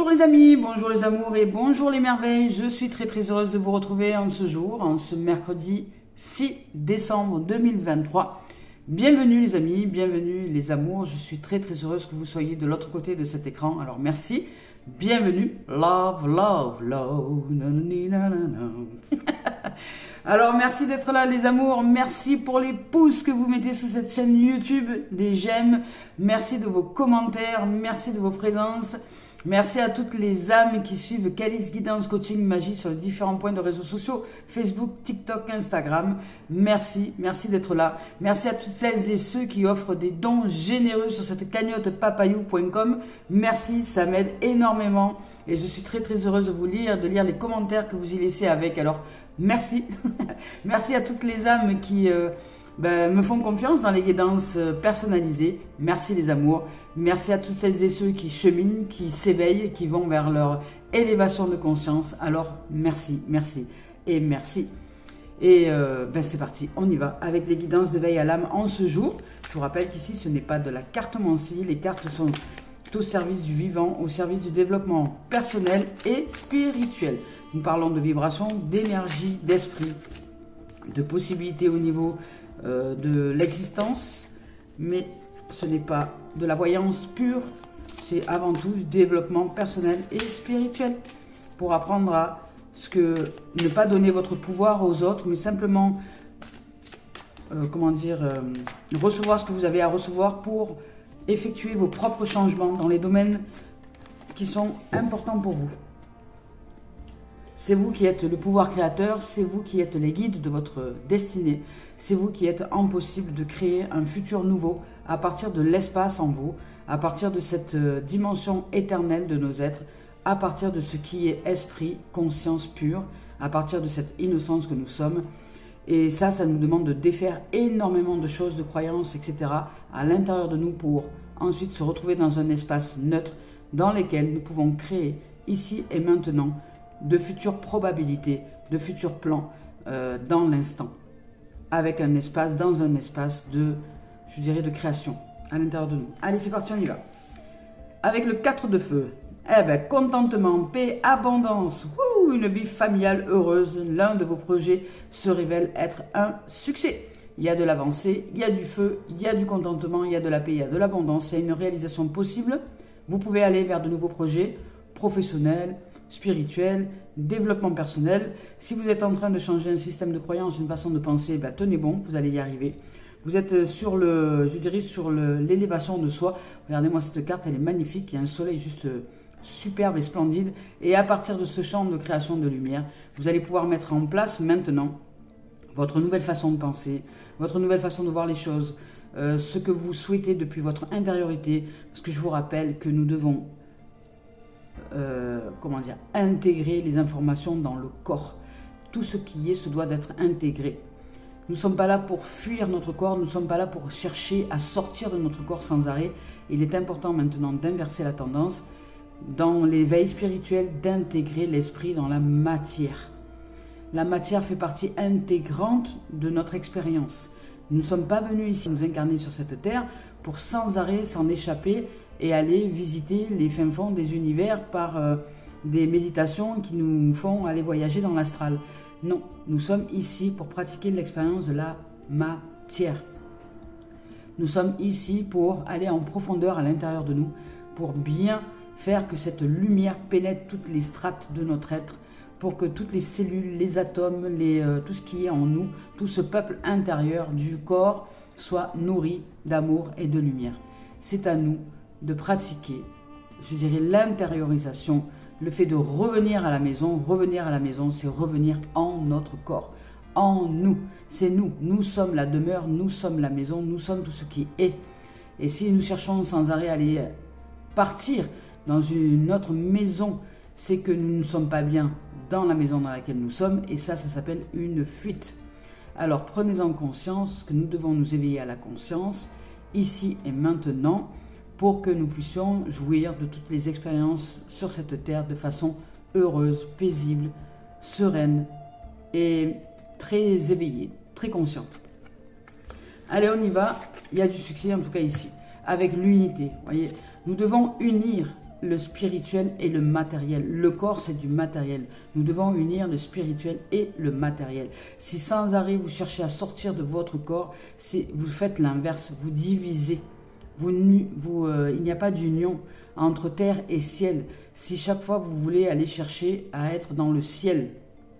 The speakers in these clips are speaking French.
Bonjour les amis, bonjour les amours et bonjour les merveilles. Je suis très heureuse de vous retrouver en ce jour, en ce mercredi 6 décembre 2023. Bienvenue les amis, bienvenue les amours. Je suis très heureuse que vous soyez de l'autre côté de cet écran. Alors merci, bienvenue. Love, love, love. Alors merci d'être là les amours, merci pour les pouces que vous mettez sur cette chaîne YouTube, les j'aime, merci de vos commentaires, merci de vos présences, merci à toutes les âmes qui suivent Calice Guidance Coaching Magie sur les différents points de réseaux sociaux, Facebook, TikTok, Instagram, merci d'être là, merci à toutes celles et ceux qui offrent des dons généreux sur cette cagnotte papayou.com, merci, ça m'aide énormément et je suis très heureuse de vous lire, de lire les commentaires que vous y laissez avec, alors merci, merci à toutes les âmes qui me font confiance dans les guidances personnalisées. Merci les amours, merci à toutes celles et ceux qui cheminent, qui s'éveillent, qui vont vers leur élévation de conscience. Alors merci et merci. Et c'est parti, on y va avec les guidances d'éveil à l'âme en ce jour. Je vous rappelle qu'ici ce n'est pas de la cartomancie, les cartes sont au service du vivant, au service du développement personnel et spirituel. Nous parlons de vibration, d'énergie, d'esprit, de possibilités au niveau de l'existence, mais ce n'est pas de la voyance pure, c'est avant tout du développement personnel et spirituel pour apprendre à ne pas donner votre pouvoir aux autres, mais simplement, recevoir ce que vous avez à recevoir pour effectuer vos propres changements dans les domaines qui sont importants pour vous. C'est vous qui êtes le pouvoir créateur, c'est vous qui êtes les guides de votre destinée, c'est vous qui êtes en possible de créer un futur nouveau à partir de l'espace en vous, à partir de cette dimension éternelle de nos êtres, à partir de ce qui est esprit, conscience pure, à partir de cette innocence que nous sommes. Et ça nous demande de défaire énormément de choses, de croyances, etc. à l'intérieur de nous pour ensuite se retrouver dans un espace neutre dans lequel nous pouvons créer ici et maintenant de futures probabilités, de futurs plans dans l'instant, avec un espace, dans un espace de création à l'intérieur de nous. Allez, c'est parti, on y va. Avec le 4 de feu, contentement, paix, abondance, une vie familiale heureuse, l'un de vos projets se révèle être un succès. Il y a de l'avancée, il y a du feu, il y a du contentement, il y a de la paix, il y a de l'abondance, il y a une réalisation possible. Vous pouvez aller vers de nouveaux projets professionnels, spirituel, développement personnel. Si vous êtes en train de changer un système de croyance, une façon de penser, tenez bon, vous allez y arriver. Vous êtes sur l'élévation de soi. Regardez-moi cette carte, elle est magnifique. Il y a un soleil juste superbe et splendide. Et à partir de ce champ de création de lumière, vous allez pouvoir mettre en place maintenant votre nouvelle façon de penser, votre nouvelle façon de voir les choses, ce que vous souhaitez depuis votre intériorité. Parce que je vous rappelle que nous devons intégrer les informations dans le corps. Tout ce qui est se doit d'être intégré. Nous ne sommes pas là pour fuir notre corps, nous ne sommes pas là pour chercher à sortir de notre corps sans arrêt. Il est important maintenant d'inverser la tendance, dans l'éveil spirituel, d'intégrer l'esprit dans la matière. La matière fait partie intégrante de notre expérience. Nous ne sommes pas venus ici nous incarner sur cette terre pour sans arrêt s'en échapper et aller visiter les fins fonds des univers par des méditations qui nous font aller voyager dans l'astral. Non, nous sommes ici pour pratiquer l'expérience de la matière. Nous sommes ici pour aller en profondeur à l'intérieur de nous, pour bien faire que cette lumière pénètre toutes les strates de notre être, pour que toutes les cellules, les atomes, tout ce qui est en nous, tout ce peuple intérieur du corps soit nourri d'amour et de lumière. C'est à nous de pratiquer, l'intériorisation, le fait de revenir à la maison, c'est revenir en notre corps, en nous. C'est nous, nous sommes la demeure, nous sommes la maison, nous sommes tout ce qui est. Et si nous cherchons sans arrêt à aller partir dans une autre maison, c'est que nous ne sommes pas bien dans la maison dans laquelle nous sommes, et ça s'appelle une fuite. Alors prenez-en conscience que nous devons nous éveiller à la conscience, ici et maintenant, pour que nous puissions jouir de toutes les expériences sur cette terre de façon heureuse, paisible, sereine et très éveillée, très consciente. Allez, on y va. Il y a du succès, en tout cas ici, avec l'unité. Voyez, nous devons unir le spirituel et le matériel. Le corps, c'est du matériel. Nous devons unir le spirituel et le matériel. Si sans arrêt vous cherchez à sortir de votre corps, vous faites l'inverse, vous divisez. Il n'y a pas d'union entre terre et ciel. Si chaque fois vous voulez aller chercher à être dans le ciel,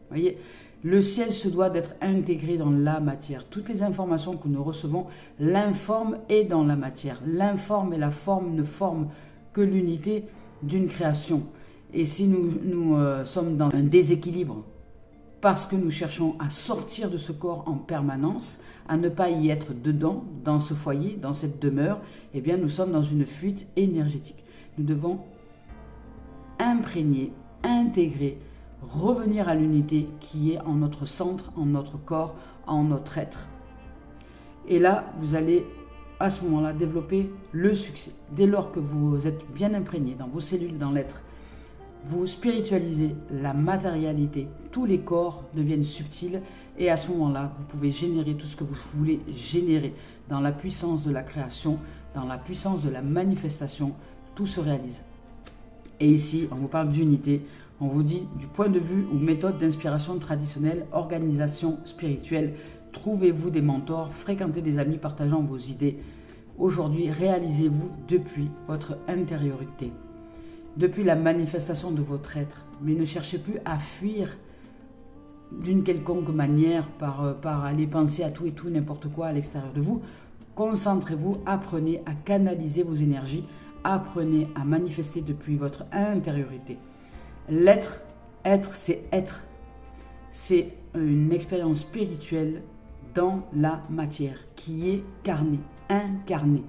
voyez, le ciel se doit d'être intégré dans la matière. Toutes les informations que nous recevons, l'informe est dans la matière. L'informe et la forme ne forment que l'unité d'une création. Et si nous sommes dans un déséquilibre, parce que nous cherchons à sortir de ce corps en permanence, à ne pas y être dedans, dans ce foyer, dans cette demeure, eh bien nous sommes dans une fuite énergétique. Nous devons imprégner, intégrer, revenir à l'unité qui est en notre centre, en notre corps, en notre être. Et là, vous allez à ce moment-là développer le succès. Dès lors que vous êtes bien imprégné dans vos cellules, dans l'être, vous spiritualisez la matérialité, tous les corps deviennent subtils et à ce moment-là, vous pouvez générer tout ce que vous voulez générer. Dans la puissance de la création, dans la puissance de la manifestation, tout se réalise. Et ici, on vous parle d'unité, on vous dit du point de vue ou méthode d'inspiration traditionnelle, organisation spirituelle, trouvez-vous des mentors, fréquentez des amis partageant vos idées. Aujourd'hui, réalisez-vous depuis votre intériorité, depuis la manifestation de votre être. Mais ne cherchez plus à fuir d'une quelconque manière par aller penser à tout et tout, n'importe quoi à l'extérieur de vous. Concentrez-vous, apprenez à canaliser vos énergies, apprenez à manifester depuis votre intériorité. L'être, c'est être. C'est une expérience spirituelle dans la matière qui est carnée, incarnée.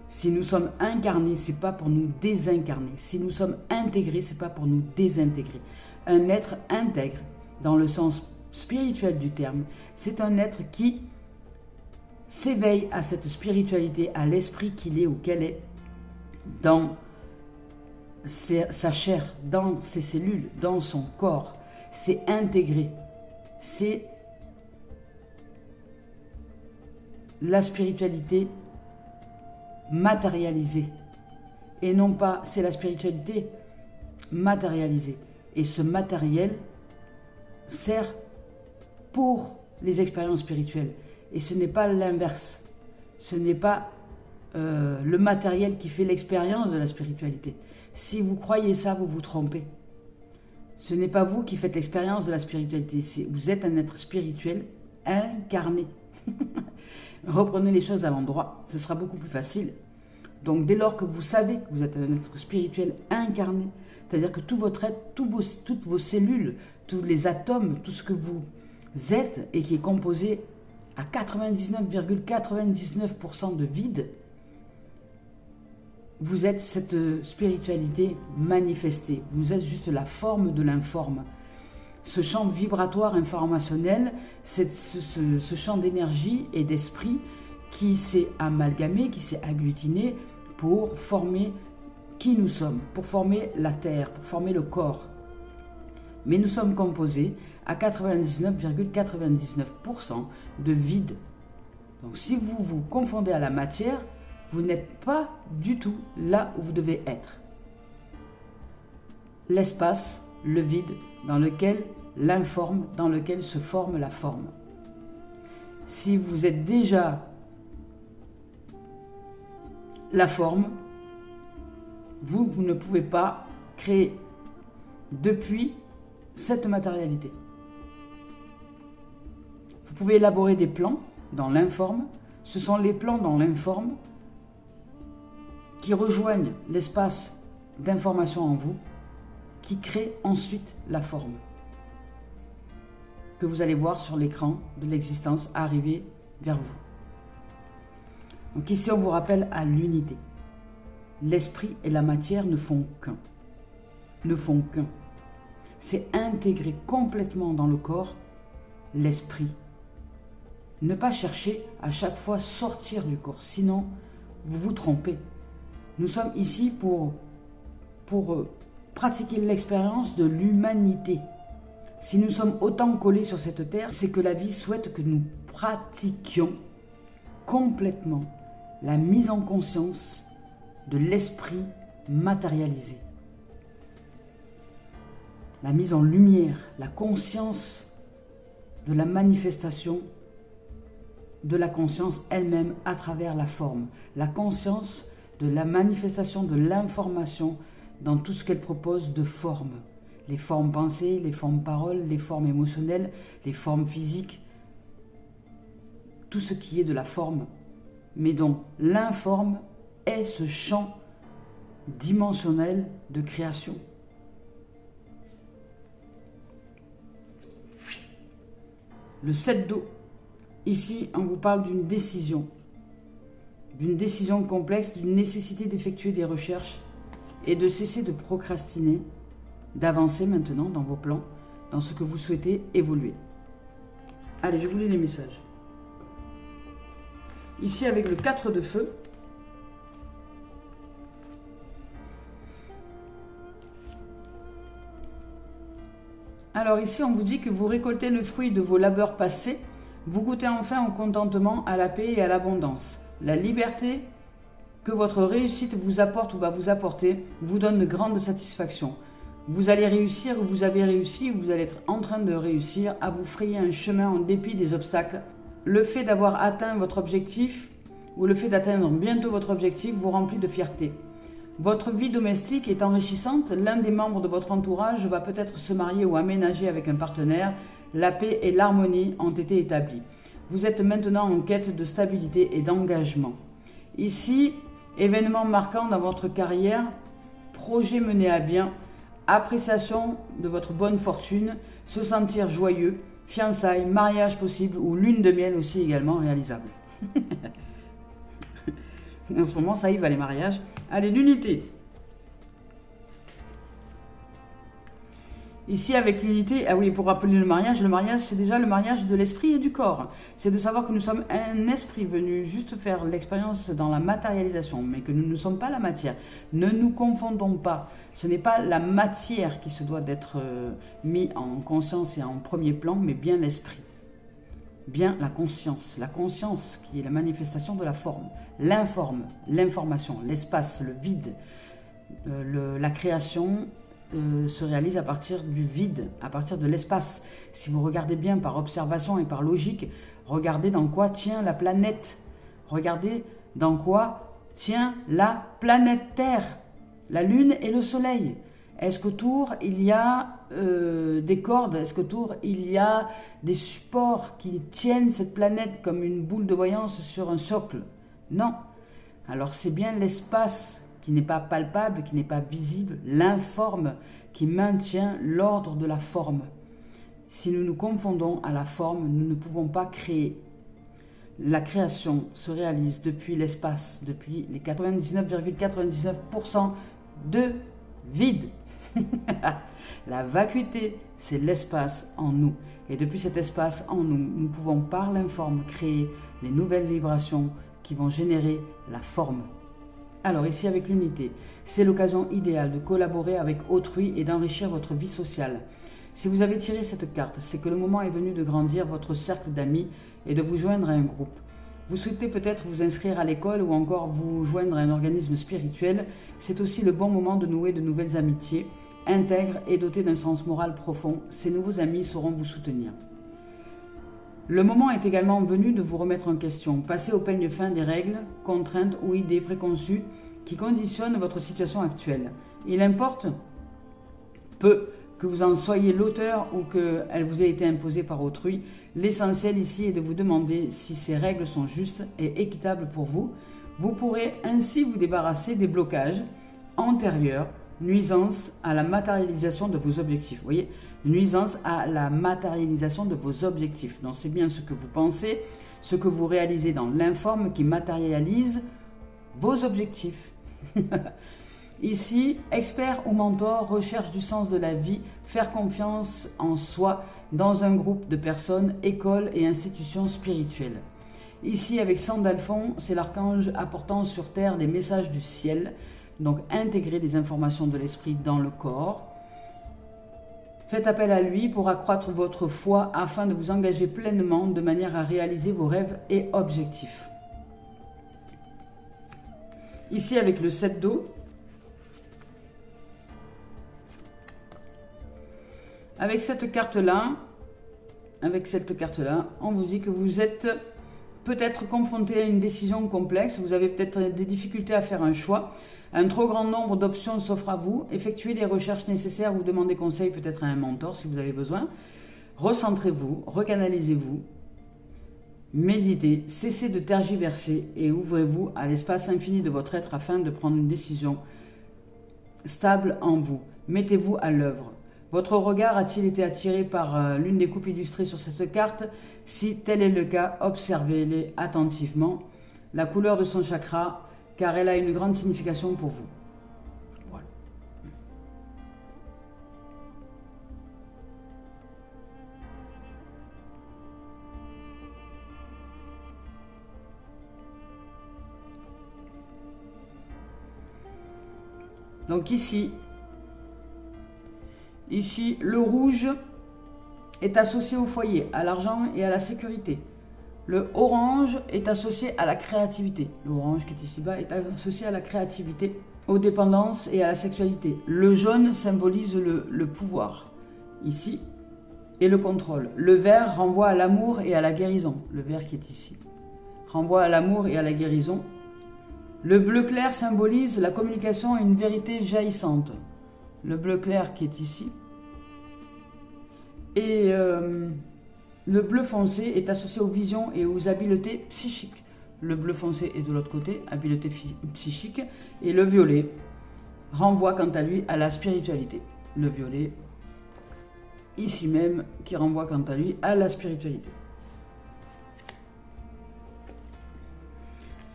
Si nous sommes incarnés, c'est pas pour nous désincarner. Si nous sommes intégrés, c'est pas pour nous désintégrer. Un être intègre, dans le sens spirituel du terme, c'est un être qui s'éveille à cette spiritualité, à l'esprit qu'il est ou qu'elle est, dans sa chair, dans ses cellules, dans son corps. C'est intégré. C'est la spiritualité matérialisée. Et non pas, c'est la spiritualité matérialisée. Et ce matériel sert pour les expériences spirituelles. Et ce n'est pas l'inverse. Ce n'est pas le matériel qui fait l'expérience de la spiritualité. Si vous croyez ça, vous vous trompez. Ce n'est pas vous qui faites l'expérience de la spiritualité. Vous êtes un être spirituel incarné. Reprenez les choses à l'endroit, ce sera beaucoup plus facile. Donc dès lors que vous savez que vous êtes un être spirituel incarné, c'est-à-dire que tout votre être, toutes vos cellules, tous les atomes, tout ce que vous êtes et qui est composé à 99,99% de vide, vous êtes cette spiritualité manifestée. Vous êtes juste la forme de l'informe. Ce champ vibratoire informationnel, ce champ d'énergie et d'esprit qui s'est amalgamé, qui s'est agglutiné pour former qui nous sommes, pour former la terre, pour former le corps. Mais nous sommes composés à 99,99% de vide. Donc si vous vous confondez à la matière, vous n'êtes pas du tout là où vous devez être. L'espace, le vide, dans lequel l'informe, dans lequel se forme la forme. Si vous êtes déjà la forme, vous ne pouvez pas créer depuis cette matérialité. Vous pouvez élaborer des plans dans l'informe. Ce sont les plans dans l'informe qui rejoignent l'espace d'information en vous, qui crée ensuite la forme que vous allez voir sur l'écran de l'existence arriver vers vous. Donc ici, on vous rappelle à l'unité. L'esprit et la matière ne font qu'un. Ne font qu'un. C'est intégrer complètement dans le corps l'esprit. Ne pas chercher à chaque fois sortir du corps, sinon vous vous trompez. Nous sommes ici pour pratiquer l'expérience de l'humanité. Si nous sommes autant collés sur cette terre, c'est que la vie souhaite que nous pratiquions complètement la mise en conscience de l'esprit matérialisé. la mise en lumière, la conscience de la manifestation de la conscience elle-même à travers la forme. La conscience de la manifestation de l'information dans tout ce qu'elle propose de formes. Les formes pensées, les formes paroles, les formes émotionnelles, les formes physiques. Tout ce qui est de la forme. Mais dont l'informe est ce champ dimensionnel de création. Le 7 d'eau. Ici, on vous parle d'une décision complexe, d'une nécessité d'effectuer des recherches et de cesser de procrastiner, d'avancer maintenant dans vos plans, dans ce que vous souhaitez évoluer. Allez, je vous lis les messages. Ici, avec le 4 de feu, alors ici, on vous dit que vous récoltez le fruit de vos labeurs passés. Vous goûtez enfin au contentement, à la paix et à l'abondance. La liberté que votre réussite vous apporte ou va vous apporter vous donne de grandes satisfactions. Vous allez réussir, ou vous avez réussi, ou vous allez être en train de réussir à vous frayer un chemin en dépit des obstacles. Le fait d'avoir atteint votre objectif, ou le fait d'atteindre bientôt votre objectif, vous remplit de fierté. Votre vie domestique est enrichissante. L'un des membres de votre entourage va peut-être se marier ou aménager avec un partenaire. La paix et l'harmonie ont été établies. Vous êtes maintenant en quête de stabilité et d'engagement. Ici, événement marquant dans votre carrière, projet mené à bien, appréciation de votre bonne fortune, se sentir joyeux, fiançailles, mariage possible ou lune de miel aussi également réalisable. En ce moment, ça y va les mariages. Allez, l'unité. Ici, avec l'unité, ah oui, pour rappeler le mariage, c'est déjà le mariage de l'esprit et du corps. C'est de savoir que nous sommes un esprit venu juste faire l'expérience dans la matérialisation, mais que nous ne sommes pas la matière. Ne nous confondons pas. Ce n'est pas la matière qui se doit d'être mis en conscience et en premier plan, mais bien l'esprit. Bien la conscience qui est la manifestation de la forme, l'information, l'espace, le vide, la création se réalise à partir du vide, à partir de l'espace. Si vous regardez bien par observation et par logique, regardez dans quoi tient la planète, regardez dans quoi tient la planète Terre, la Lune et le Soleil. Est-ce qu'autour il y a des cordes? Est-ce qu'autour il y a des supports qui tiennent cette planète comme une boule de voyance sur un socle? Non. Alors c'est bien l'espace qui n'est pas palpable, qui n'est pas visible, l'informe qui maintient l'ordre de la forme. Si nous nous confondons à la forme, nous ne pouvons pas créer. La création se réalise depuis l'espace, depuis les 99,99% de vide. La vacuité, c'est l'espace en nous. Et depuis cet espace en nous, nous pouvons par l'informe créer les nouvelles vibrations qui vont générer la forme. Alors ici avec l'unité, c'est l'occasion idéale de collaborer avec autrui et d'enrichir votre vie sociale. Si vous avez tiré cette carte, c'est que le moment est venu de grandir votre cercle d'amis et de vous joindre à un groupe. Vous souhaitez peut-être vous inscrire à l'école ou encore vous joindre à un organisme spirituel. C'est aussi le bon moment de nouer de nouvelles amitiés, intègres et dotées d'un sens moral profond. Ces nouveaux amis sauront vous soutenir. Le moment est également venu de vous remettre en question. Passez au peigne fin des règles, contraintes ou idées préconçues qui conditionnent votre situation actuelle. Il importe peu que vous en soyez l'auteur ou qu'elle vous ait été imposée par autrui. L'essentiel ici est de vous demander si ces règles sont justes et équitables pour vous. Vous pourrez ainsi vous débarrasser des blocages antérieurs, nuisance à la matérialisation de vos objectifs. Vous voyez, nuisance à la matérialisation de vos objectifs. Donc c'est bien ce que vous pensez, ce que vous réalisez dans l'informe qui matérialise vos objectifs. Ici, expert ou mentor, recherche du sens de la vie, faire confiance en soi dans un groupe de personnes, écoles et institutions spirituelles. Ici, avec Sandalphon, c'est l'archange apportant sur terre les messages du ciel, donc intégrer des informations de l'esprit dans le corps. Faites appel à lui pour accroître votre foi afin de vous engager pleinement de manière à réaliser vos rêves et objectifs. Ici, avec le 7 d'eau, Avec cette carte-là, on vous dit que vous êtes peut-être confronté à une décision complexe, vous avez peut-être des difficultés à faire un choix, un trop grand nombre d'options s'offrent à vous, effectuez les recherches nécessaires ou demandez conseil peut-être à un mentor si vous avez besoin, recentrez-vous, recanalisez-vous, méditez, cessez de tergiverser et ouvrez-vous à l'espace infini de votre être afin de prendre une décision stable en vous. Mettez-vous à l'œuvre. Votre regard a-t-il été attiré par l'une des coupes illustrées sur cette carte? Si tel est le cas, observez-les attentivement. La couleur de son chakra, car elle a une grande signification pour vous. Voilà. Donc ici, le rouge est associé au foyer, à l'argent et à la sécurité. Le orange est associé à la créativité. L'orange qui est ici-bas est associé à la créativité, aux dépendances et à la sexualité. Le jaune symbolise le pouvoir, ici, et le contrôle. Le vert renvoie à l'amour et à la guérison. Le vert qui est ici renvoie à l'amour et à la guérison. Le bleu clair symbolise la communication et une vérité jaillissante. Le bleu clair qui est ici. Et le bleu foncé est associé aux visions et aux habiletés psychiques. Le bleu foncé est de l'autre côté, habileté psychique. Et le violet renvoie quant à lui à la spiritualité. Le violet, ici même, qui renvoie quant à lui à la spiritualité.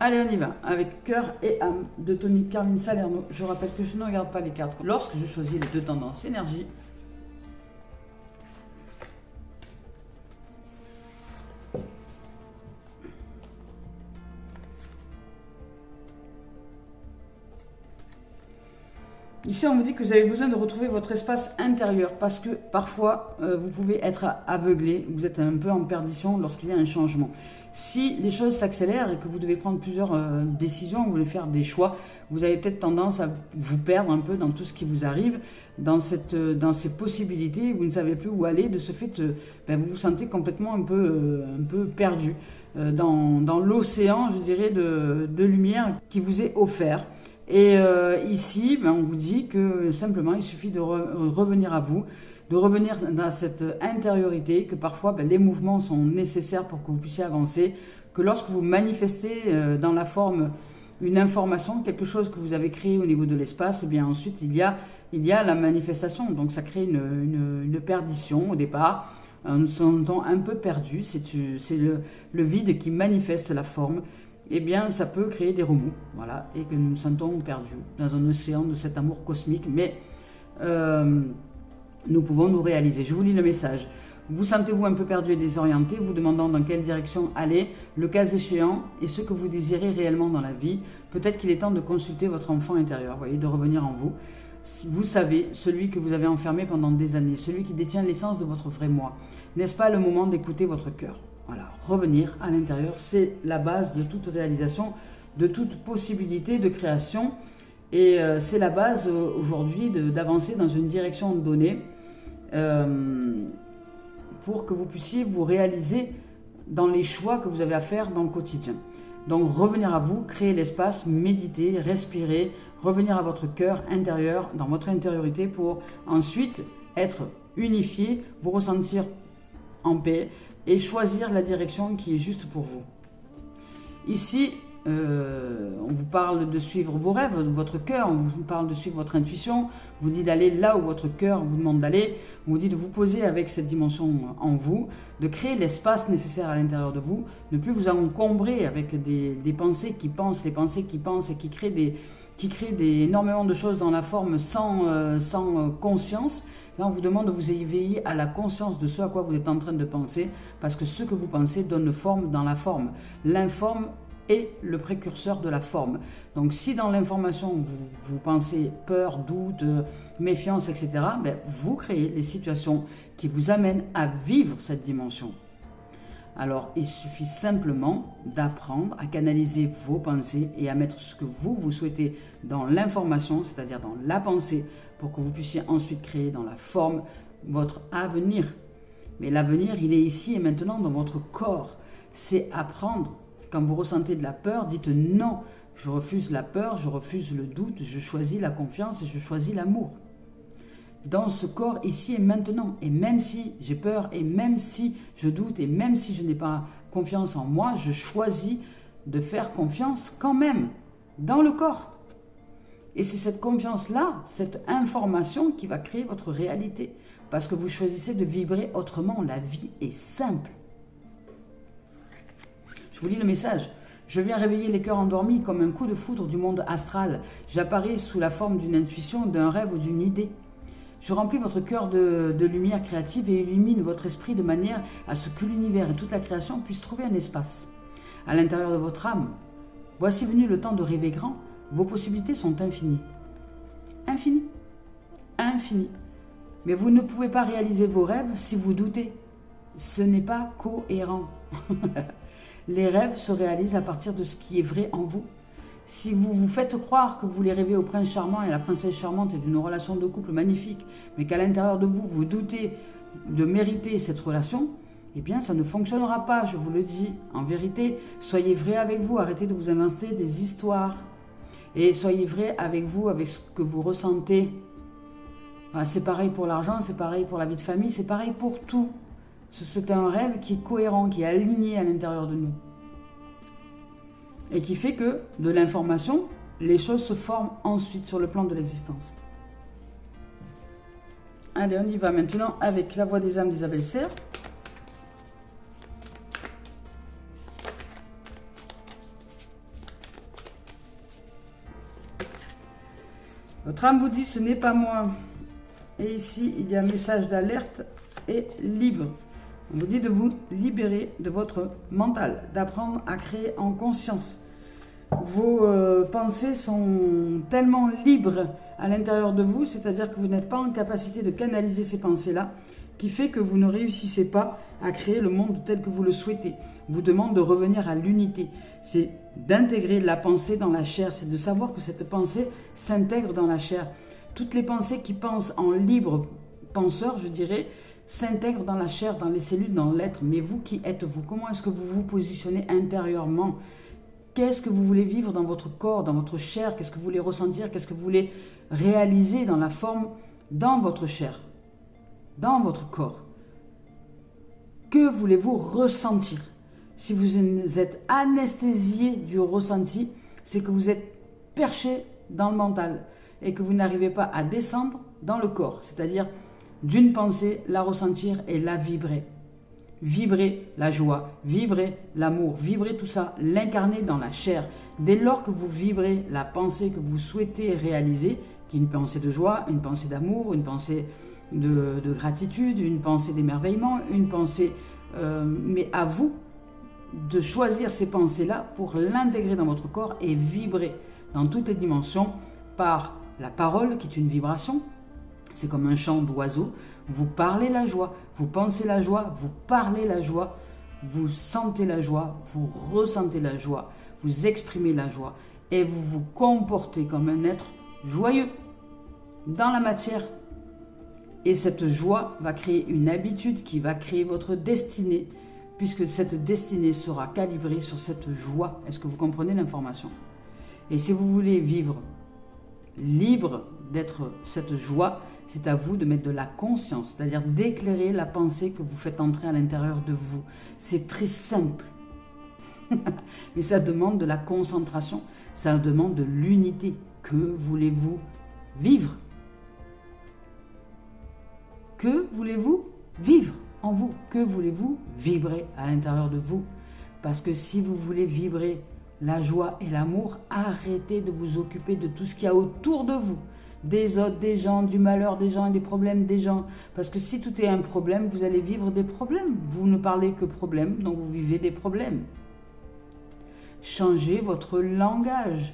Allez, on y va, avec Cœur et âme de Tony Carmine Salerno. Je rappelle que je ne regarde pas les cartes lorsque je choisis les deux tendances énergie. Ici, on vous dit que vous avez besoin de retrouver votre espace intérieur parce que parfois, vous pouvez être aveuglé, vous êtes un peu en perdition lorsqu'il y a un changement. Si les choses s'accélèrent et que vous devez prendre plusieurs décisions, vous voulez faire des choix, vous avez peut-être tendance à vous perdre un peu dans tout ce qui vous arrive, dans ces possibilités, vous ne savez plus où aller. De ce fait, vous vous sentez complètement un peu perdu dans l'océan, je dirais, de lumière qui vous est offert. Et ici, on vous dit que simplement, il suffit de revenir à vous, de revenir dans cette intériorité, que parfois les mouvements sont nécessaires pour que vous puissiez avancer, que lorsque vous manifestez dans la forme une information, quelque chose que vous avez créé au niveau de l'espace, et bien ensuite il y a la manifestation. Donc ça crée une perdition au départ. Nous sentons un peu perdus, c'est le vide qui manifeste la forme. Eh bien, ça peut créer des remous, voilà, et que nous nous sentons perdus dans un océan de cet amour cosmique, mais nous pouvons nous réaliser. Je vous lis le message. Vous sentez-vous un peu perdu et désorienté, vous demandant dans quelle direction aller, le cas échéant, et ce que vous désirez réellement dans la vie. Peut-être qu'il est temps de consulter votre enfant intérieur, voyez, de revenir en vous. Vous savez, celui que vous avez enfermé pendant des années, celui qui détient l'essence de votre vrai moi. N'est-ce pas le moment d'écouter votre cœur ? Voilà, revenir à l'intérieur, c'est la base de toute réalisation, de toute possibilité de création. Et c'est la base aujourd'hui d'avancer dans une direction donnée pour que vous puissiez vous réaliser dans les choix que vous avez à faire dans le quotidien. Donc revenir à vous, créer l'espace, méditer, respirer, revenir à votre cœur intérieur, dans votre intériorité pour ensuite être unifié, vous ressentir en paix, et choisir la direction qui est juste pour vous. Ici, on vous parle de suivre vos rêves, votre cœur, on vous parle de suivre votre intuition, on vous dit d'aller là où votre cœur vous demande d'aller, on vous dit de vous poser avec cette dimension en vous, de créer l'espace nécessaire à l'intérieur de vous, ne plus vous encombrer avec des pensées qui pensent, les pensées qui pensent et qui créent énormément de choses dans la forme sans conscience. Là, on vous demande de vous éveiller à la conscience de ce à quoi vous êtes en train de penser, parce que ce que vous pensez donne forme dans la forme. L'informe est le précurseur de la forme. Donc, si dans l'information, vous pensez peur, doute, méfiance, etc., vous créez les situations qui vous amènent à vivre cette dimension. Alors, il suffit simplement d'apprendre à canaliser vos pensées et à mettre ce que vous souhaitez dans l'information, c'est-à-dire dans la pensée, pour que vous puissiez ensuite créer dans la forme votre avenir. Mais l'avenir, il est ici et maintenant dans votre corps. C'est apprendre. Quand vous ressentez de la peur, dites non. Je refuse la peur, je refuse le doute, je choisis la confiance et je choisis l'amour. Dans ce corps, ici et maintenant. Et même si j'ai peur, et même si je doute, et même si je n'ai pas confiance en moi, je choisis de faire confiance quand même, dans le corps. Et c'est cette confiance-là, cette information qui va créer votre réalité. Parce que vous choisissez de vibrer autrement. La vie est simple. Je vous lis le message. Je viens réveiller les cœurs endormis comme un coup de foudre du monde astral. J'apparais sous la forme d'une intuition, d'un rêve ou d'une idée. Je remplis votre cœur de lumière créative et illumine votre esprit de manière à ce que l'univers et toute la création puissent trouver un espace. À l'intérieur de votre âme, voici venu le temps de rêver grand. Vos possibilités sont infinies. Infinies. Infinies. Mais vous ne pouvez pas réaliser vos rêves si vous doutez. Ce n'est pas cohérent. Les rêves se réalisent à partir de ce qui est vrai en vous. Si vous vous faites croire que vous les rêvez au prince charmant et à la princesse charmante et d'une relation de couple magnifique, mais qu'à l'intérieur de vous, vous doutez de mériter cette relation, eh bien ça ne fonctionnera pas, je vous le dis. En vérité, soyez vrai avec vous, arrêtez de vous inventer des histoires. Et soyez vrai avec vous, avec ce que vous ressentez. Enfin, c'est pareil pour l'argent, c'est pareil pour la vie de famille, c'est pareil pour tout. C'est un rêve qui est cohérent, qui est aligné à l'intérieur de nous. Et qui fait que, de l'information, les choses se forment ensuite sur le plan de l'existence. Allez, on y va maintenant avec la voix des âmes d'Isabelle Serre. Votre âme vous dit, ce n'est pas moi. Et ici, il y a un message d'alerte et libre. On vous dit de vous libérer de votre mental, d'apprendre à créer en conscience. Vos pensées sont tellement libres à l'intérieur de vous, c'est-à-dire que vous n'êtes pas en capacité de canaliser ces pensées-là, qui fait que vous ne réussissez pas à créer le monde tel que vous le souhaitez. Vous demande de revenir à l'unité. C'est d'intégrer la pensée dans la chair, c'est de savoir que cette pensée s'intègre dans la chair. Toutes les pensées qui pensent en libre penseur, je dirais, s'intègrent dans la chair, dans les cellules, dans l'être. Mais vous, qui êtes-vous? Comment est-ce que vous vous positionnez intérieurement? Qu'est-ce que vous voulez vivre dans votre corps, dans votre chair? Qu'est-ce que vous voulez ressentir? Qu'est-ce que vous voulez réaliser dans la forme, dans votre chair, dans votre corps? Que voulez-vous ressentir? Si vous êtes anesthésié du ressenti, c'est que vous êtes perché dans le mental et que vous n'arrivez pas à descendre dans le corps, c'est-à-dire d'une pensée, la ressentir et la vibrer. Vibrer la joie, vibrer l'amour, vibrer tout ça, l'incarner dans la chair. Dès lors que vous vibrez la pensée que vous souhaitez réaliser, qui est une pensée de joie, une pensée d'amour, une pensée de gratitude, une pensée d'émerveillement, une pensée... mais à vous de choisir ces pensées-là pour l'intégrer dans votre corps et vibrer dans toutes les dimensions par la parole qui est une vibration. C'est comme un chant d'oiseau. Vous parlez la joie, vous pensez la joie, vous parlez la joie, vous sentez la joie, vous ressentez la joie, vous exprimez la joie et vous vous comportez comme un être joyeux dans la matière. Et cette joie va créer une habitude qui va créer votre destinée, puisque cette destinée sera calibrée sur cette joie. Est-ce que vous comprenez l'information? Et si vous voulez vivre libre d'être cette joie, c'est à vous de mettre de la conscience, c'est-à-dire d'éclairer la pensée que vous faites entrer à l'intérieur de vous. C'est très simple. Mais ça demande de la concentration, ça demande de l'unité. Que voulez-vous vivre? Que voulez-vous vivre en vous? Que voulez-vous vibrer à l'intérieur de vous? Parce que si vous voulez vibrer la joie et l'amour, arrêtez de vous occuper de tout ce qu'il y a autour de vous. Des autres, des gens, du malheur des gens et des problèmes des gens. Parce que si tout est un problème, vous allez vivre des problèmes. Vous ne parlez que problèmes, donc vous vivez des problèmes. Changez votre langage.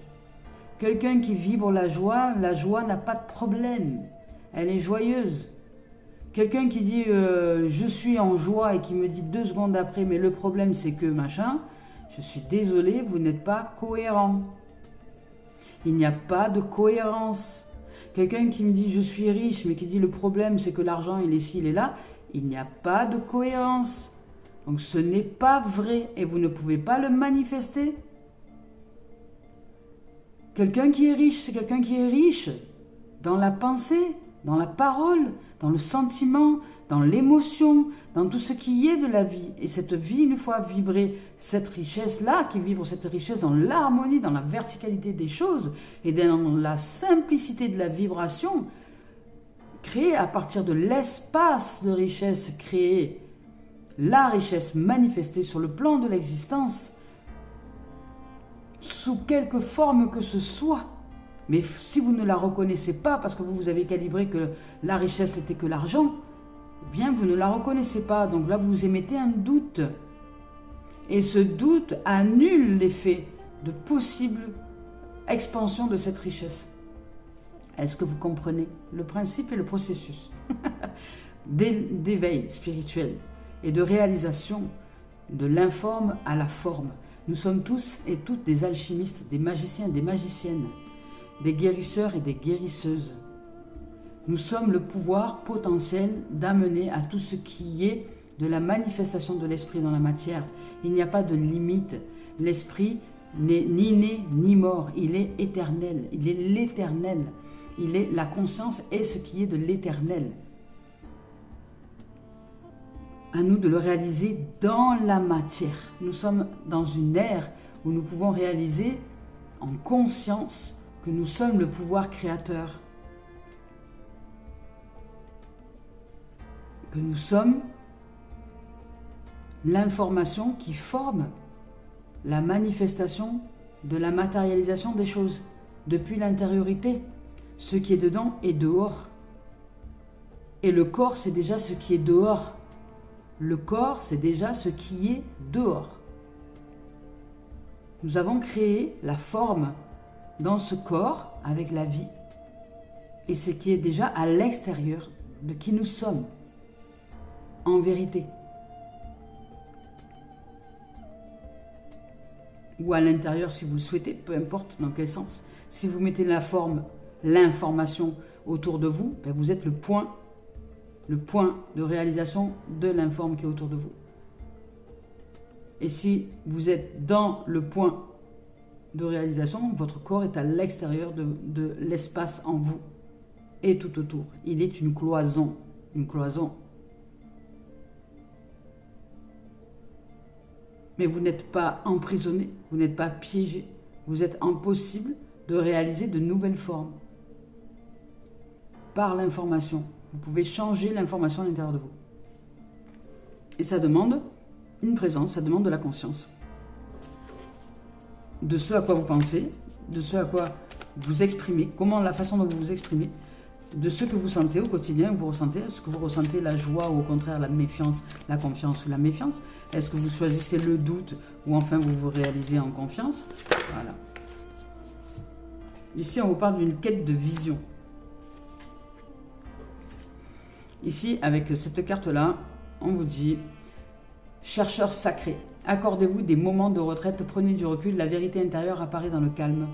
Quelqu'un qui vibre la joie n'a pas de problème. Elle est joyeuse. Quelqu'un qui dit je suis en joie et qui me dit 2 secondes après mais le problème c'est que machin, je suis désolé, vous n'êtes pas cohérent. Il n'y a pas de cohérence. quelqu'un qui me dit je suis riche, mais qui dit le problème c'est que l'argent il est ici, il est là, il n'y a pas de cohérence. Donc ce n'est pas vrai et vous ne pouvez pas le manifester. Quelqu'un qui est riche, c'est quelqu'un qui est riche dans la pensée, dans la parole, dans le sentiment, dans l'émotion, dans tout ce qui est de la vie. Et cette vie, une fois vibrée, cette richesse-là, qui vibre cette richesse dans l'harmonie, dans la verticalité des choses et dans la simplicité de la vibration, créée à partir de l'espace de richesse créé, la richesse manifestée sur le plan de l'existence, sous quelque forme que ce soit. Mais si vous ne la reconnaissez pas, parce que vous avez calibré que la richesse n'était que l'argent, eh bien vous ne la reconnaissez pas. Donc là, vous émettez un doute. Et ce doute annule l'effet de possible expansion de cette richesse. Est-ce que vous comprenez le principe et le processus d'éveil spirituel et de réalisation de l'informe à la forme? Nous sommes tous et toutes des alchimistes, des magiciens, des magiciennes, des guérisseurs et des guérisseuses. Nous sommes le pouvoir potentiel d'amener à tout ce qui est de la manifestation de l'esprit dans la matière. Il n'y a pas de limite. L'esprit n'est ni né ni mort. Il est éternel. Il est l'éternel. Il est la conscience et ce qui est de l'éternel. À nous de le réaliser dans la matière. Nous sommes dans une ère où nous pouvons réaliser en conscience que nous sommes le pouvoir créateur. Que nous sommes l'information qui forme la manifestation de la matérialisation des choses depuis l'intériorité. Ce qui est dedans est dehors. Et le corps, c'est déjà ce qui est dehors. Le corps, c'est déjà ce qui est dehors. Nous avons créé la forme dans ce corps avec la vie. Et ce qui est déjà à l'extérieur de qui nous sommes, en vérité. Ou à l'intérieur si vous le souhaitez, peu importe dans quel sens. Si vous mettez la forme, l'information autour de vous, ben vous êtes le point de réalisation de l'informe qui est autour de vous. Et si vous êtes dans le point de réalisation, votre corps est à l'extérieur de l'espace en vous et tout autour. Il est une cloison, une cloison. Mais vous n'êtes pas emprisonné, vous n'êtes pas piégé, vous êtes impossible de réaliser de nouvelles formes par l'information. Vous pouvez changer l'information à l'intérieur de vous. Et ça demande une présence, ça demande de la conscience. De ce à quoi vous pensez, de ce à quoi vous exprimez, comment la façon dont vous vous exprimez, de ce que vous sentez au quotidien, vous ressentez, est-ce que vous ressentez la joie ou au contraire la méfiance, la confiance ou la méfiance? Est-ce que vous choisissez le doute ou enfin vous vous réalisez en confiance? Voilà. Ici, on vous parle d'une quête de vision. Ici, avec cette carte-là, on vous dit « Chercheur sacré, accordez-vous des moments de retraite, prenez du recul, la vérité intérieure apparaît dans le calme.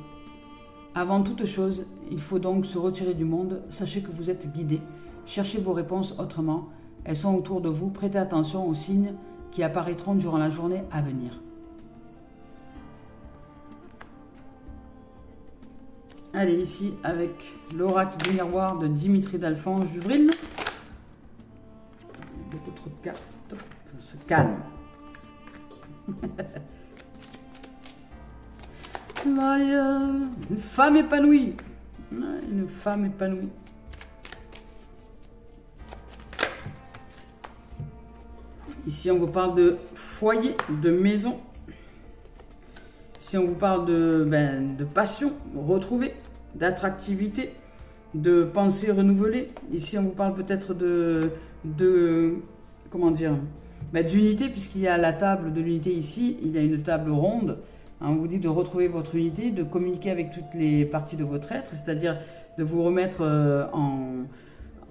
Avant toute chose, il faut donc se retirer du monde, sachez que vous êtes guidé, cherchez vos réponses autrement, elles sont autour de vous, prêtez attention aux signes qui apparaîtront durant la journée à venir. » Allez, ici, avec l'oracle du miroir de Dimitri d'Alphonse Juvril. Beaucoup trop de cartes. On se calme. Une femme épanouie. Une femme épanouie. Ici, on vous parle de foyer, de maison. Ici, on vous parle de passion retrouvée, d'attractivité, de pensée renouvelée. Ici, on vous parle peut-être comment dire, d'unité, puisqu'il y a la table de l'unité ici, il y a une table ronde. On vous dit de retrouver votre unité, de communiquer avec toutes les parties de votre être, c'est-à-dire de vous remettre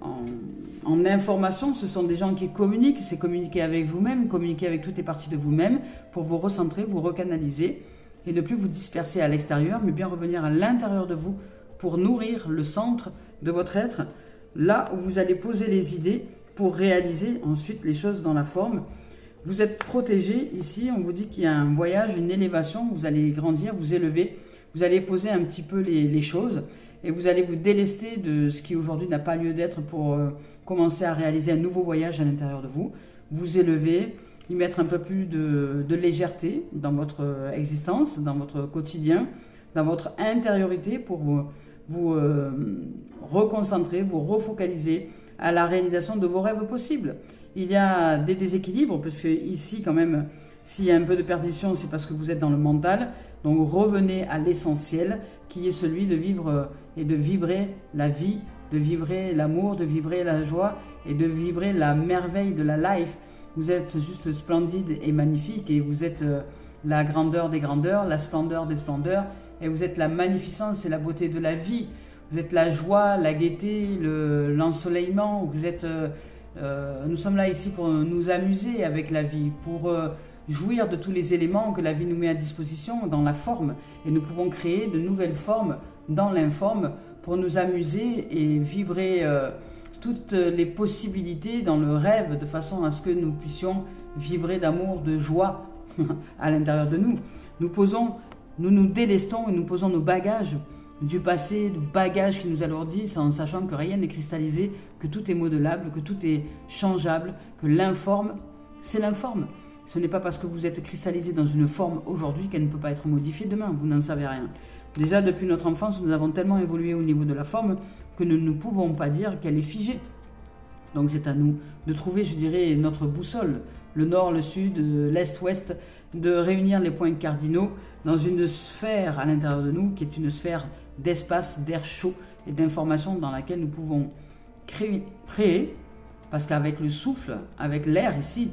en information. Ce sont des gens qui communiquent, c'est communiquer avec vous-même, communiquer avec toutes les parties de vous-même pour vous recentrer, vous recanaliser et ne plus vous disperser à l'extérieur, mais bien revenir à l'intérieur de vous pour nourrir le centre de votre être, là où vous allez poser les idées pour réaliser ensuite les choses dans la forme. Vous êtes protégé ici, on vous dit qu'il y a un voyage, une élévation, vous allez grandir, vous élever, vous allez poser un petit peu les choses et vous allez vous délester de ce qui aujourd'hui n'a pas lieu d'être pour commencer à réaliser un nouveau voyage à l'intérieur de vous, vous élever, y mettre un peu plus de légèreté dans votre existence, dans votre quotidien, dans votre intériorité pour vous reconcentrer, vous refocaliser à la réalisation de vos rêves possibles. Il y a des déséquilibres, puisque ici, quand même, s'il y a un peu de perdition, c'est parce que vous êtes dans le mental. Donc, revenez à l'essentiel, qui est celui de vivre et de vibrer la vie, de vibrer l'amour, de vibrer la joie et de vibrer la merveille de la life. Vous êtes juste splendide et magnifique, et vous êtes la grandeur des grandeurs, la splendeur des splendeurs, et vous êtes la magnificence et la beauté de la vie. Vous êtes la joie, la gaieté, l'ensoleillement. Vous êtes... nous sommes là ici pour nous amuser avec la vie, pour jouir de tous les éléments que la vie nous met à disposition dans la forme. Et nous pouvons créer de nouvelles formes dans l'informe pour nous amuser et vibrer toutes les possibilités dans le rêve, de façon à ce que nous puissions vibrer d'amour, de joie à l'intérieur de nous. Nous nous délestons et nous posons nos bagages du passé, de bagages qui nous alourdissent, en sachant que rien n'est cristallisé, que tout est modelable, que tout est changeable, que l'informe, c'est l'informe. Ce n'est pas parce que vous êtes cristallisé dans une forme aujourd'hui qu'elle ne peut pas être modifiée demain, vous n'en savez rien. Déjà, depuis notre enfance, nous avons tellement évolué au niveau de la forme que nous ne pouvons pas dire qu'elle est figée. Donc c'est à nous de trouver, je dirais, notre boussole, le nord, le sud, l'est, ouest, de réunir les points cardinaux dans une sphère à l'intérieur de nous, qui est une sphère d'espace, d'air chaud et d'information dans laquelle nous pouvons créer, parce qu'avec le souffle, avec l'air ici,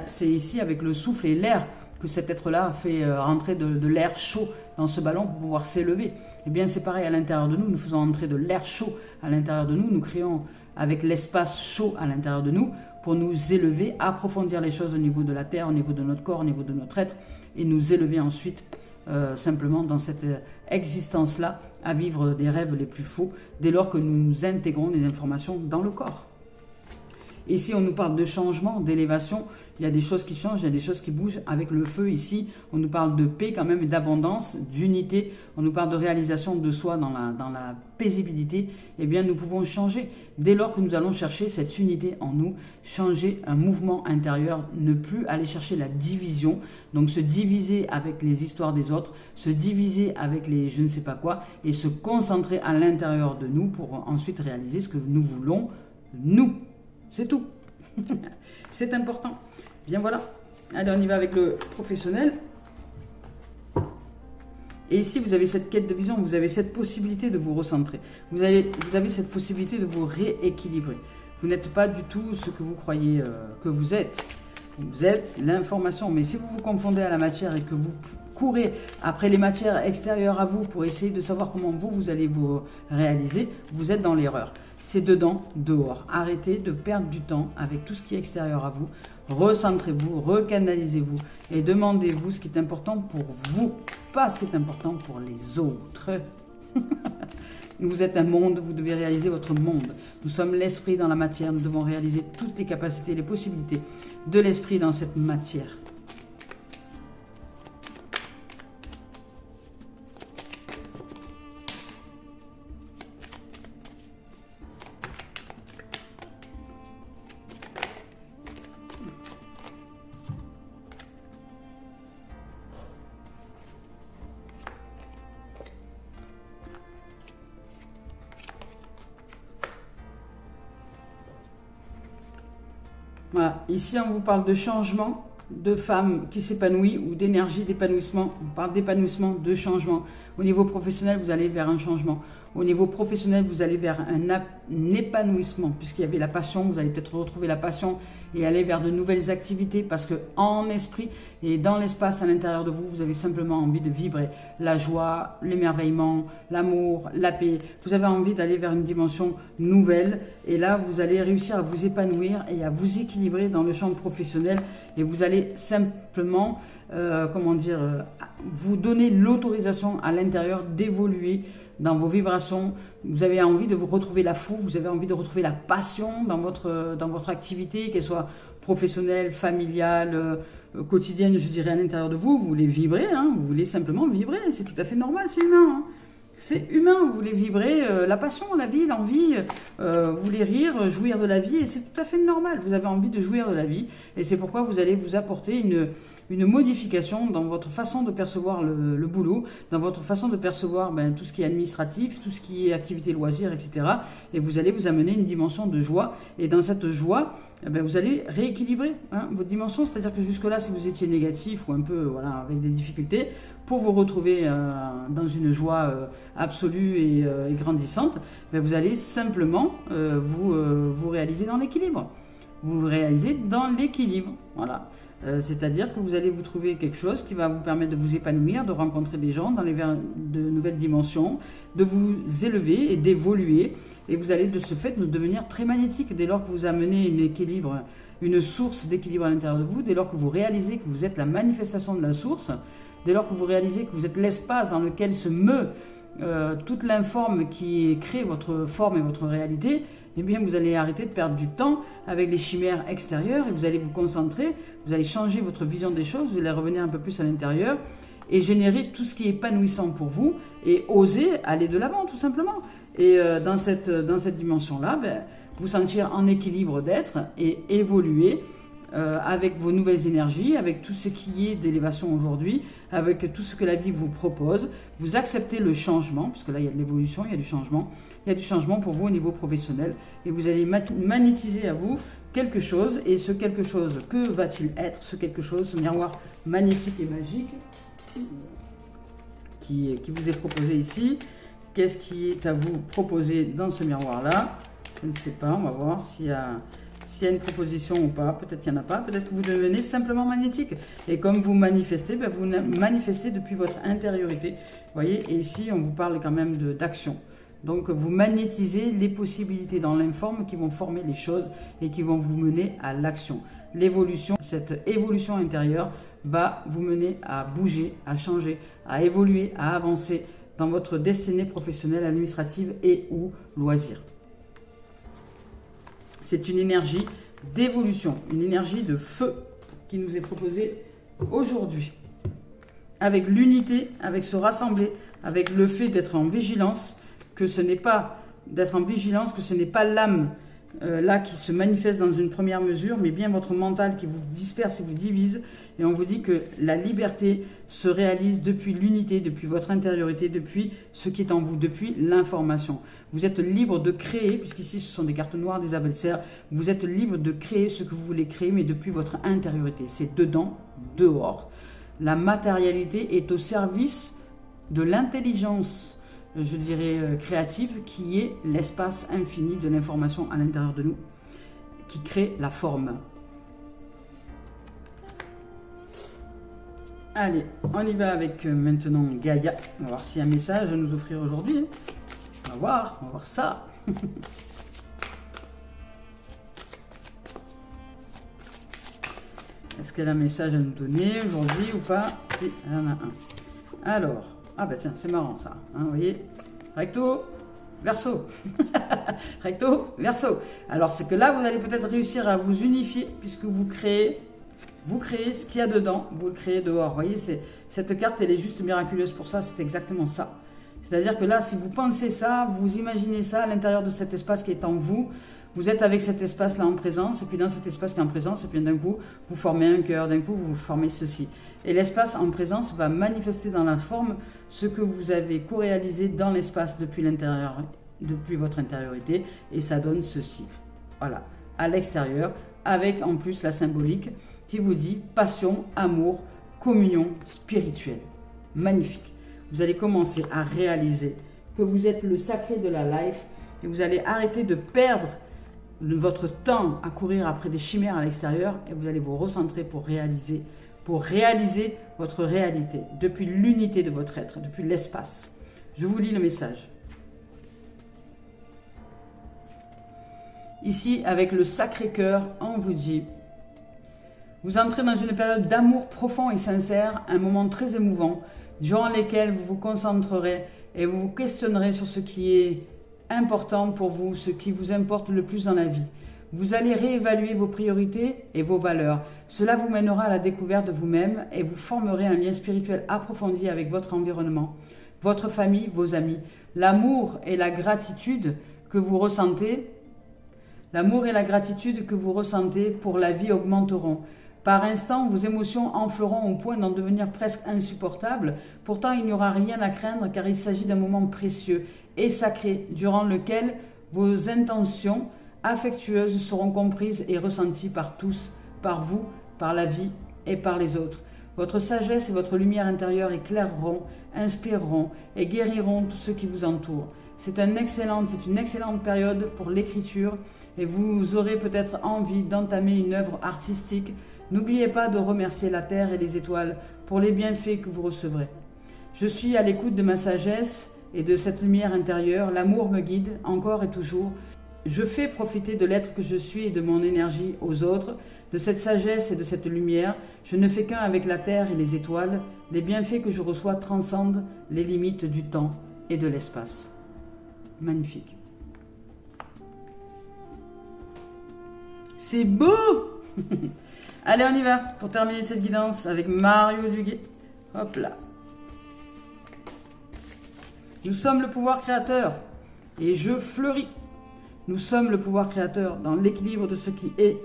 c'est ici avec le souffle et l'air que cet être-là fait rentrer de l'air chaud dans ce ballon pour pouvoir s'élever. Eh bien c'est pareil à l'intérieur de nous, nous faisons entrer de l'air chaud à l'intérieur de nous, nous créons avec l'espace chaud à l'intérieur de nous pour nous élever, approfondir les choses au niveau de la terre, au niveau de notre corps, au niveau de notre être, et nous élever ensuite simplement dans cette existence-là à vivre des rêves les plus faux dès lors que nous intégrons les informations dans le corps. Ici, on nous parle de changement, d'élévation. Il y a des choses qui changent, il y a des choses qui bougent. Avec le feu ici, on nous parle de paix quand même, d'abondance, d'unité. On nous parle de réalisation de soi dans la paisibilité. Eh bien, nous pouvons changer. Dès lors que nous allons chercher cette unité en nous, changer un mouvement intérieur, ne plus aller chercher la division. Donc, se diviser avec les histoires des autres, se diviser avec les je ne sais pas quoi, et se concentrer à l'intérieur de nous pour ensuite réaliser ce que nous voulons, nous. C'est tout. C'est important. Bien voilà. Allez, on y va avec le professionnel. Et ici, vous avez cette quête de vision, vous avez cette possibilité de vous recentrer. Vous avez cette possibilité de vous rééquilibrer. Vous n'êtes pas du tout ce que vous croyez que vous êtes. Vous êtes l'information. Mais si vous vous confondez à la matière et que vous courez après les matières extérieures à vous pour essayer de savoir comment vous allez vous réaliser, vous êtes dans l'erreur. C'est dedans, dehors. Arrêtez de perdre du temps avec tout ce qui est extérieur à vous. Recentrez-vous, recanalisez-vous et demandez-vous ce qui est important pour vous, pas ce qui est important pour les autres. Vous êtes un monde, vous devez réaliser votre monde. Nous sommes l'esprit dans la matière, nous devons réaliser toutes les capacités, les possibilités de l'esprit dans cette matière. Voilà, ici on vous parle de changement, de femme qui s'épanouit ou d'énergie d'épanouissement. On parle d'épanouissement, de changement. Au niveau professionnel, vous allez vers un changement. Au niveau professionnel, vous allez vers un épanouissement, puisqu'il y avait la passion. Vous allez peut-être retrouver la passion et aller vers de nouvelles activités, parce que en esprit et dans l'espace à l'intérieur de vous, vous avez simplement envie de vibrer la joie, l'émerveillement, l'amour, la paix. Vous avez envie d'aller vers une dimension nouvelle, et là, vous allez réussir à vous épanouir et à vous équilibrer dans le champ professionnel, et vous allez simplement, vous donner l'autorisation à l'intérieur d'évoluer dans vos vibrations, vous avez envie de vous retrouver la fougue, vous avez envie de retrouver la passion dans votre activité, qu'elle soit professionnelle, familiale, quotidienne, je dirais à l'intérieur de vous, vous voulez vibrer, hein, vous voulez simplement vibrer, c'est tout à fait normal, c'est humain. Hein. C'est humain, vous voulez vibrer la passion, la vie, l'envie, vous voulez rire, jouir de la vie, et c'est tout à fait normal. Vous avez envie de jouir de la vie, et c'est pourquoi vous allez vous apporter une modification dans votre façon de percevoir le boulot, dans votre façon de percevoir tout ce qui est administratif, tout ce qui est activité loisirs, etc. Et vous allez vous amener une dimension de joie, et dans cette joie, vous allez rééquilibrer votre dimension, c'est-à-dire que jusque-là, si vous étiez négatif ou un peu avec des difficultés, pour vous retrouver dans une joie absolue et grandissante, vous allez simplement vous réaliser dans l'équilibre. Vous vous réalisez dans l'équilibre, voilà. C'est-à-dire que vous allez vous trouver quelque chose qui va vous permettre de vous épanouir, de rencontrer des gens dans de nouvelles dimensions, de vous élever et d'évoluer. Et vous allez de ce fait devenir très magnétique dès lors que vous amenez un équilibre, une source d'équilibre à l'intérieur de vous, dès lors que vous réalisez que vous êtes la manifestation de la source, dès lors que vous réalisez que vous êtes l'espace dans lequel se meut toute l'informe qui crée votre forme et votre réalité, eh bien vous allez arrêter de perdre du temps avec les chimères extérieures et vous allez vous concentrer, vous allez changer votre vision des choses, vous allez revenir un peu plus à l'intérieur et générer tout ce qui est épanouissant pour vous et oser aller de l'avant tout simplement. Et dans cette dimension-là, vous sentir en équilibre d'être et évoluer avec vos nouvelles énergies, avec tout ce qui est d'élévation aujourd'hui, avec tout ce que la vie vous propose. Vous acceptez le changement, parce que là il y a de l'évolution, il y a du changement. Il y a du changement pour vous au niveau professionnel et vous allez magnétiser à vous quelque chose. Et ce quelque chose, que va-t-il être? Ce quelque chose, ce miroir magnétique et magique qui vous est proposé ici. Qu'est-ce qui est à vous proposer dans ce miroir-là? Je ne sais pas, on va voir s'il y a une proposition ou pas. Peut-être qu'il n'y en a pas, peut-être que vous devenez simplement magnétique. Et comme vous manifestez, vous manifestez depuis votre intériorité. Vous voyez, et ici on vous parle quand même d'action. Donc vous magnétisez les possibilités dans l'informe qui vont former les choses et qui vont vous mener à l'action. L'évolution, cette évolution intérieure va vous mener à bouger, à changer, à évoluer, à avancer dans votre destinée professionnelle, administrative et ou loisir. C'est une énergie d'évolution, une énergie de feu qui nous est proposée aujourd'hui. Avec l'unité, avec se rassembler, avec le fait d'être en vigilance, que ce n'est pas d'être en vigilance, que ce n'est pas l'âme là qui se manifeste dans une première mesure, mais bien votre mental qui vous disperse et vous divise. Et on vous dit que la liberté se réalise depuis l'unité, depuis votre intériorité, depuis ce qui est en vous, depuis l'information. Vous êtes libre de créer, puisqu'ici ce sont des cartes noires, des abelsaires, vous êtes libre de créer ce que vous voulez créer, mais depuis votre intériorité. C'est dedans, dehors. La matérialité est au service de l'intelligence, je dirais, créative, qui est l'espace infini de l'information à l'intérieur de nous, qui crée la forme. Allez, on y va avec maintenant Gaïa. On va voir s'il y a un message à nous offrir aujourd'hui. On va voir ça. Est-ce qu'elle a un message à nous donner aujourd'hui ou pas? Si, elle en a un. Alors, ah bah tiens, c'est marrant ça, hein, vous voyez, recto, verso, recto, verso. Alors c'est que là, vous allez peut-être réussir à vous unifier puisque vous créez ce qu'il y a dedans, vous le créez dehors. Vous voyez, cette carte, elle est juste miraculeuse pour ça, c'est exactement ça. C'est-à-dire que là, si vous pensez ça, vous imaginez ça à l'intérieur de cet espace qui est en vous, vous êtes avec cet espace-là en présence, et puis dans cet espace qui est en présence, et puis d'un coup, vous formez un cœur, d'un coup, vous formez ceci. Et l'espace en présence va manifester dans la forme ce que vous avez co-réalisé dans l'espace depuis l'intérieur, depuis votre intériorité, et ça donne ceci. Voilà, à l'extérieur, avec en plus la symbolique qui vous dit passion, amour, communion spirituelle. Magnifique. Vous allez commencer à réaliser que vous êtes le sacré de la life, et vous allez arrêter de perdre votre temps à courir après des chimères à l'extérieur, et vous allez vous recentrer pour réaliser votre réalité, depuis l'unité de votre être, depuis l'espace. Je vous lis le message. Ici, avec le Sacré-Cœur, on vous dit: vous entrez dans une période d'amour profond et sincère, un moment très émouvant, durant lequel vous vous concentrerez et vous vous questionnerez sur ce qui est important pour vous, ce qui vous importe le plus dans la vie. Vous allez réévaluer vos priorités et vos valeurs. Cela vous mènera à la découverte de vous-même et vous formerez un lien spirituel approfondi avec votre environnement, votre famille, vos amis. L'amour et la gratitude que vous ressentez, pour la vie augmenteront. Par instant, vos émotions enfleront au point d'en devenir presque insupportables. Pourtant, il n'y aura rien à craindre car il s'agit d'un moment précieux et sacré durant lequel vos intentions affectueuses seront comprises et ressenties par tous, par vous, par la vie et par les autres. Votre sagesse et votre lumière intérieure éclaireront, inspireront et guériront tout ce qui vous entoure. C'est une excellente période pour l'écriture et vous aurez peut-être envie d'entamer une œuvre artistique. N'oubliez pas de remercier la terre et les étoiles pour les bienfaits que vous recevrez. Je suis à l'écoute de ma sagesse et de cette lumière intérieure. L'amour me guide encore et toujours. Je fais profiter de l'être que je suis et de mon énergie aux autres, de cette sagesse et de cette lumière. Je ne fais qu'un avec la terre et les étoiles. Les bienfaits que je reçois transcendent les limites du temps et de l'espace. Magnifique. C'est beau. Allez, on y va pour terminer cette guidance avec Mario Duguay. Hop là. Nous sommes le pouvoir créateur et je fleuris. Nous sommes le pouvoir créateur dans l'équilibre de ce qui est.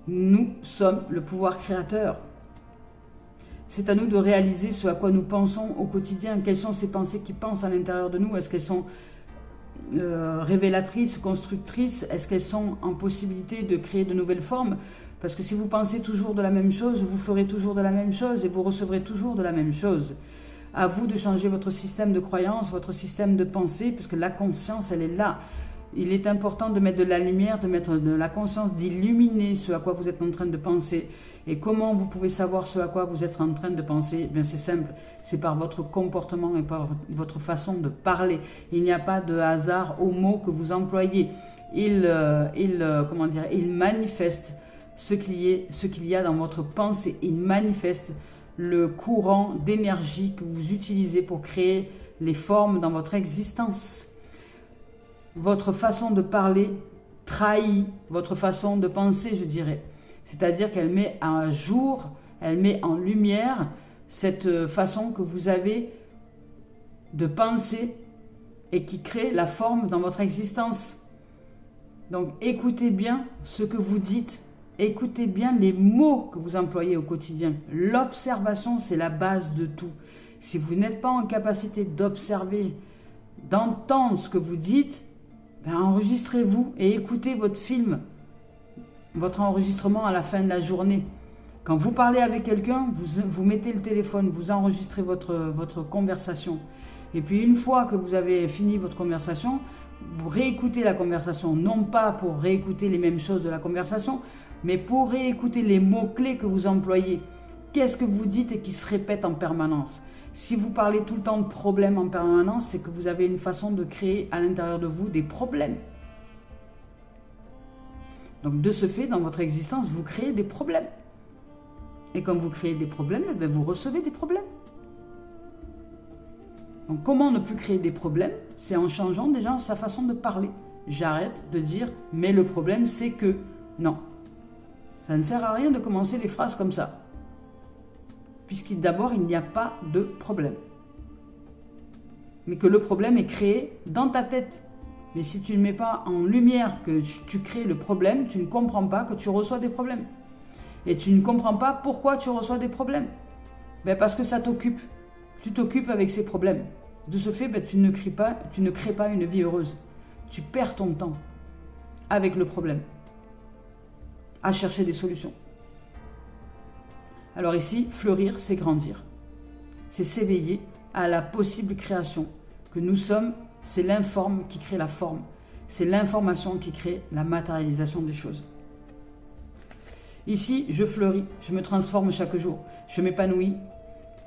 Nous sommes le pouvoir créateur. C'est à nous de réaliser ce à quoi nous pensons au quotidien. Quelles sont ces pensées qui pensent à l'intérieur de nous? Est-ce qu'elles sont révélatrices, constructrices? Est-ce qu'elles sont en possibilité de créer de nouvelles formes? Parce que si vous pensez toujours de la même chose, vous ferez toujours de la même chose et vous recevrez toujours de la même chose. À vous de changer votre système de croyance, votre système de pensée, parce que la conscience, elle est là. Il est important de mettre de la lumière, de mettre de la conscience, d'illuminer ce à quoi vous êtes en train de penser. Et comment vous pouvez savoir ce à quoi vous êtes en train de penser? Eh bien, c'est simple, c'est par votre comportement et par votre façon de parler. Il n'y a pas de hasard aux mots que vous employez. Il manifeste ce qu'il y a dans votre pensée. Il manifeste le courant d'énergie que vous utilisez pour créer les formes dans votre existence. Votre façon de parler trahit votre façon de penser, je dirais. C'est-à-dire qu'elle met à jour, elle met en lumière cette façon que vous avez de penser et qui crée la forme dans votre existence. Donc écoutez bien ce que vous dites, écoutez bien les mots que vous employez au quotidien. L'observation, c'est la base de tout. Si vous n'êtes pas en capacité d'observer, d'entendre ce que vous dites, enregistrez-vous et écoutez votre film, votre enregistrement à la fin de la journée. Quand vous parlez avec quelqu'un, vous mettez le téléphone, vous enregistrez votre conversation. Et puis une fois que vous avez fini votre conversation, vous réécoutez la conversation, non pas pour réécouter les mêmes choses de la conversation, mais pour réécouter les mots-clés que vous employez. Qu'est-ce que vous dites et qui se répète en permanence? Si vous parlez tout le temps de problèmes en permanence, c'est que vous avez une façon de créer à l'intérieur de vous des problèmes. Donc de ce fait, dans votre existence, vous créez des problèmes. Et quand vous créez des problèmes, vous recevez des problèmes. Donc comment ne plus créer des problèmes? C'est en changeant déjà sa façon de parler. J'arrête de dire « mais le problème c'est que… » Non. Ça ne sert à rien de commencer les phrases comme ça. Puisque d'abord, il n'y a pas de problème. Mais que le problème est créé dans ta tête. Mais si tu ne mets pas en lumière que tu crées le problème, tu ne comprends pas que tu reçois des problèmes. Et tu ne comprends pas pourquoi tu reçois des problèmes. Parce que ça t'occupe. Tu t'occupes avec ces problèmes. De ce fait, tu ne crées pas une vie heureuse. Tu perds ton temps avec le problème, à chercher des solutions. Alors ici, fleurir, c'est grandir. C'est s'éveiller à la possible création. Que nous sommes, c'est l'informe qui crée la forme. C'est l'information qui crée la matérialisation des choses. Ici, je fleuris, je me transforme chaque jour. Je m'épanouis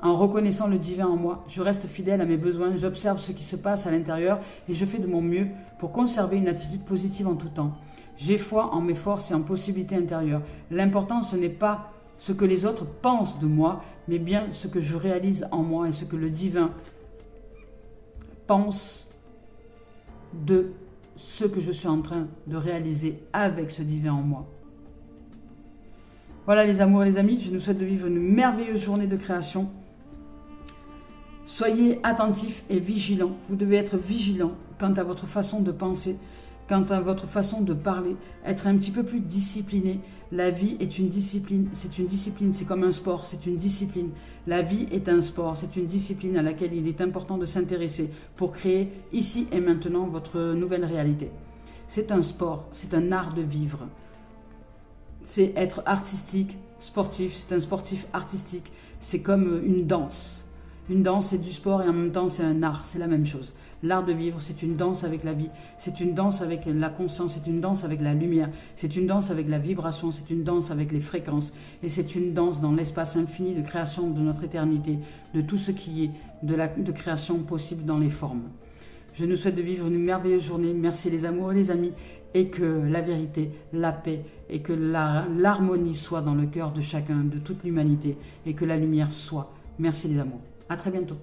en reconnaissant le divin en moi. Je reste fidèle à mes besoins, j'observe ce qui se passe à l'intérieur et je fais de mon mieux pour conserver une attitude positive en tout temps. J'ai foi en mes forces et en possibilités intérieures. L'important, ce n'est pas ce que les autres pensent de moi, mais bien ce que je réalise en moi et ce que le divin pense de ce que je suis en train de réaliser avec ce divin en moi. Voilà les amours et les amis, je nous souhaite de vivre une merveilleuse journée de création. Soyez attentifs et vigilants. Vous devez être vigilants quant à votre façon de penser, quant à votre façon de parler, être un petit peu plus discipliné. La vie est une discipline, c'est comme un sport, c'est une discipline. La vie est un sport, c'est une discipline à laquelle il est important de s'intéresser pour créer ici et maintenant votre nouvelle réalité. C'est un sport, c'est un art de vivre. C'est être artistique, sportif, c'est un sportif artistique, c'est comme une danse. Une danse, c'est du sport et en même temps, c'est un art, c'est la même chose. L'art de vivre, c'est une danse avec la vie, c'est une danse avec la conscience, c'est une danse avec la lumière, c'est une danse avec la vibration, c'est une danse avec les fréquences et c'est une danse dans l'espace infini de création de notre éternité, de tout ce qui est de création possible dans les formes. Je nous souhaite de vivre une merveilleuse journée. Merci les amours et les amis et que la vérité, la paix et que l'harmonie soit dans le cœur de chacun, de toute l'humanité et que la lumière soit. Merci les amours. À très bientôt.